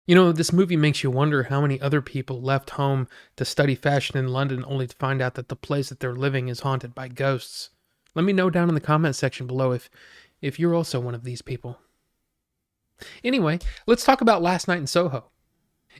You know, this movie makes you wonder how many other people left home to study fashion in London only to find out that the place that they're living is haunted by ghosts. Let me know down in the comment section below if you're also one of these people. Anyway, let's talk about Last Night in Soho.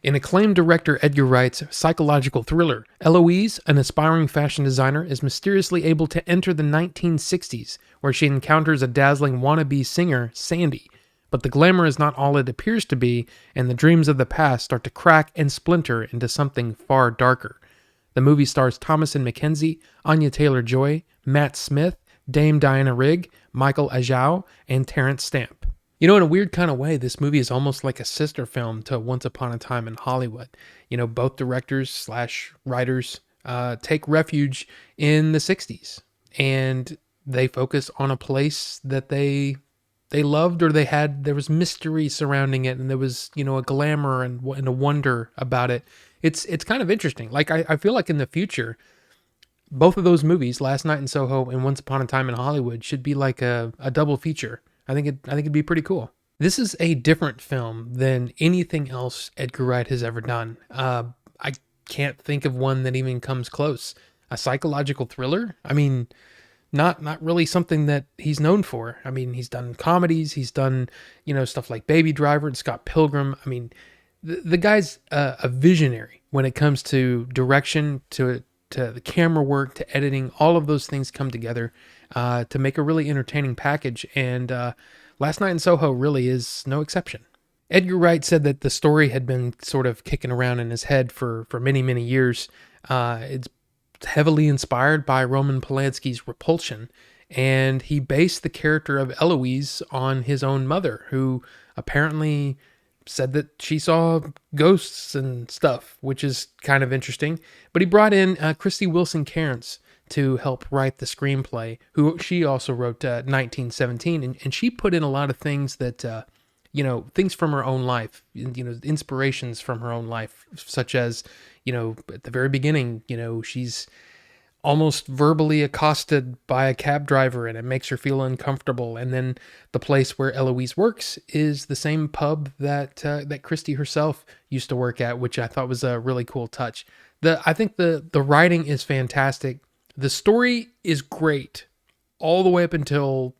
In acclaimed director Edgar Wright's psychological thriller, Eloise, an aspiring fashion designer, is mysteriously able to enter the 1960s, where she encounters a dazzling wannabe singer, Sandie. But the glamour is not all it appears to be, and the dreams of the past start to crack and splinter into something far darker. The movie stars Thomasin McKenzie, Anya Taylor-Joy, Matt Smith, Dame Diana Rigg, Michael Ajao, and Terence Stamp. You know, in a weird kind of way, this movie is almost like a sister film to Once Upon a Time in Hollywood. You know, both directors / writers take refuge in the 60s, and they focus on a place that they loved, or there was mystery surrounding it, and there was, you know, a glamour and a wonder about it. It's kind of interesting. Like, I feel like in the future, both of those movies, Last Night in Soho and Once Upon a Time in Hollywood, should be like a double feature. I think it'd be pretty cool. This is a different film than anything else Edgar Wright has ever done. I can't think of one that even comes close. A psychological thriller? I mean, not really something that he's known for. I mean, he's done comedies, he's done, you know, stuff like Baby Driver and Scott Pilgrim. I mean, the guy's a visionary when it comes to direction, to the camera work, to editing. All of those things come together to make a really entertaining package, and Last Night in Soho really is no exception. Edgar Wright said that the story had been sort of kicking around in his head for many, many years. It's heavily inspired by Roman Polanski's Repulsion, and he based the character of Eloise on his own mother, who apparently said that she saw ghosts and stuff, which is kind of interesting. But he brought in Christy Wilson-Cairns to help write the screenplay, who she also wrote 1917, and she put in a lot of things that, you know, things from her own life, you know, inspirations from her own life, such as, you know, at the very beginning, you know, she's almost verbally accosted by a cab driver and it makes her feel uncomfortable. And then the place where Eloise works is the same pub that Christy herself used to work at, which I thought was a really cool touch. I think the writing is fantastic. The story is great all the way up until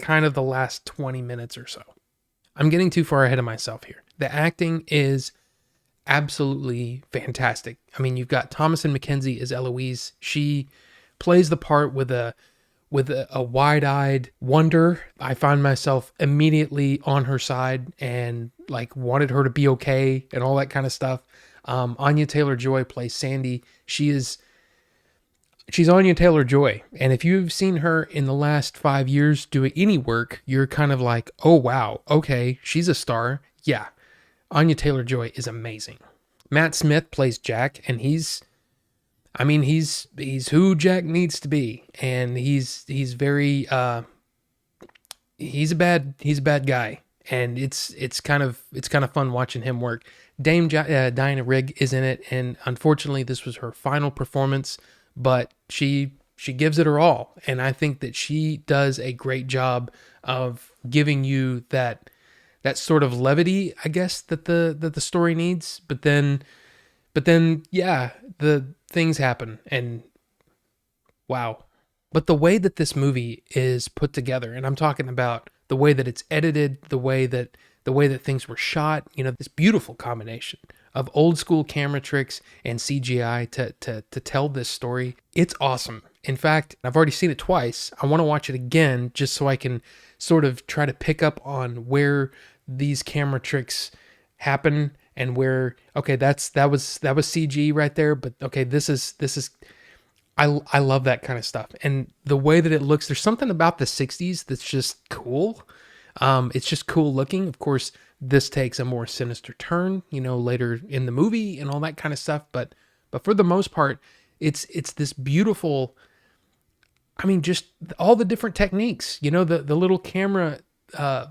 kind of the last 20 minutes or so. I'm getting too far ahead of myself here. The acting is absolutely fantastic. I mean, you've got Thomasin McKenzie as Eloise. She plays the part with a wide-eyed wonder. I find myself immediately on her side and like wanted her to be okay and all that kind of stuff. Anya Taylor-Joy plays Sandie. She's Anya Taylor-Joy, and if you've seen her in the last 5 years doing any work, you're kind of like, oh wow, okay, she's a star. Yeah, Anya Taylor-Joy is amazing. Matt Smith plays Jack, and he's who Jack needs to be, and he's very he's a bad guy, and it's kind of fun watching him work. Dame Diana Rigg is in it, and unfortunately, this was her final performance. But she gives it her all, and I think that she does a great job of giving you that sort of levity, I guess, that the story needs. But then, yeah, the things happen, and wow. But the way that this movie is put together, and I'm talking about the way that it's edited, the way that things were shot, you know, this beautiful combination of old school camera tricks and CGI to tell this story. It's awesome. In fact, I've already seen it twice. I want to watch it again just so I can sort of try to pick up on where these camera tricks happen and where, okay, that was CG right there, but okay, this is I love that kind of stuff. And the way that it looks, there's something about the 60s that's just cool. It's just cool looking. Of course, this takes a more sinister turn, you know, later in the movie and all that kind of stuff. But for the most part, it's this beautiful, I mean, just all the different techniques, you know, the little camera, I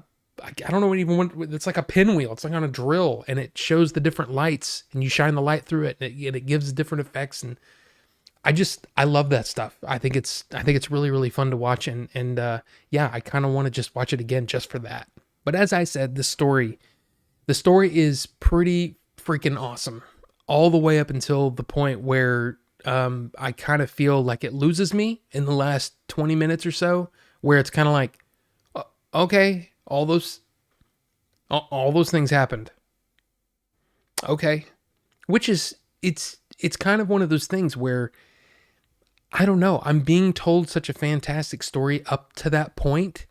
don't know what it's like a pinwheel. It's like on a drill, and it shows the different lights, and you shine the light through it, and it gives different effects. And I love that stuff. I think it's really, really fun to watch. And yeah, I kind of want to just watch it again just for that. But as I said, the story The story is pretty freaking awesome, all the way up until the point where I kind of feel like it loses me in the last 20 minutes or so, where it's kind of like, okay, all those things happened. Okay, which is it's kind of one of those things where I don't know. I'm being told such a fantastic story up to that point.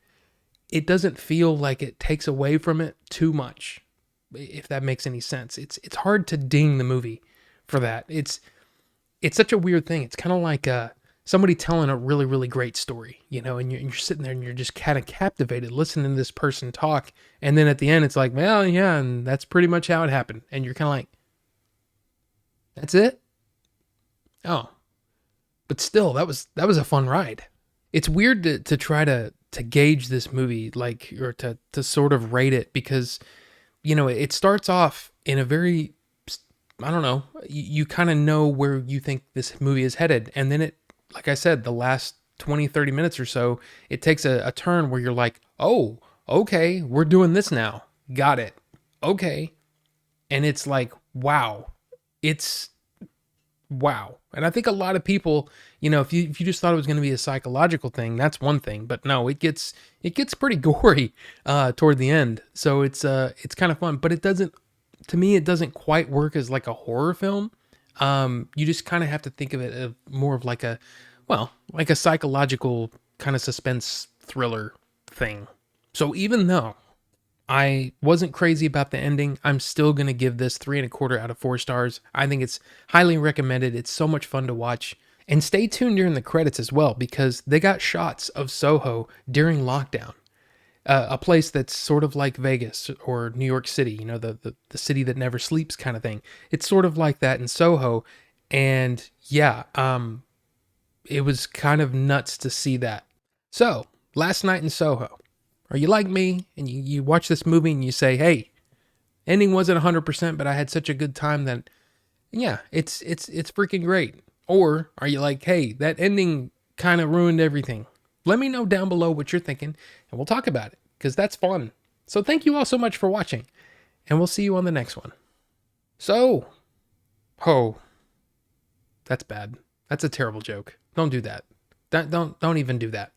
It doesn't feel like it takes away from it too much, if that makes any sense. It's hard to ding the movie for that. It's such a weird thing. It's kind of like somebody telling a really, really great story, and you're sitting there and you're just kind of captivated listening to this person talk. And then at the end, it's like, well, yeah, and that's pretty much how it happened. And you're kind of like, that's it? Oh, but still, that was a fun ride. It's weird to try to gauge this movie, like, or to sort of rate it, because it starts off in a very, I don't know, you kind of know where you think this movie is headed, and then it, like I said, the last 20-30 minutes or so, it takes a turn where you're like, oh, okay, we're doing this now, got it, okay. And it's like, wow, it's wow. And I think a lot of people, if you just thought it was going to be a psychological thing, that's one thing. But no, it gets pretty gory toward the end. So it's kind of fun, but to me, it doesn't quite work as like a horror film. You just kind of have to think of it as more of like like a psychological kind of suspense thriller thing. So even though I wasn't crazy about the ending, I'm still going to give this 3.25 out of 4 stars. I think it's highly recommended. It's so much fun to watch. And stay tuned during the credits as well, because they got shots of Soho during lockdown. A place that's sort of like Vegas or New York City, the city that never sleeps kind of thing. It's sort of like that in Soho. And yeah, it was kind of nuts to see that. So, last night in Soho. Are you like me and you watch this movie and you say, hey, ending wasn't 100%, but I had such a good time that, yeah, it's freaking great. Or are you like, hey, that ending kind of ruined everything? Let me know down below what you're thinking, and we'll talk about it, because that's fun. So thank you all so much for watching, and we'll see you on the next one. So, that's bad. That's a terrible joke. Don't do that. Don't even do that.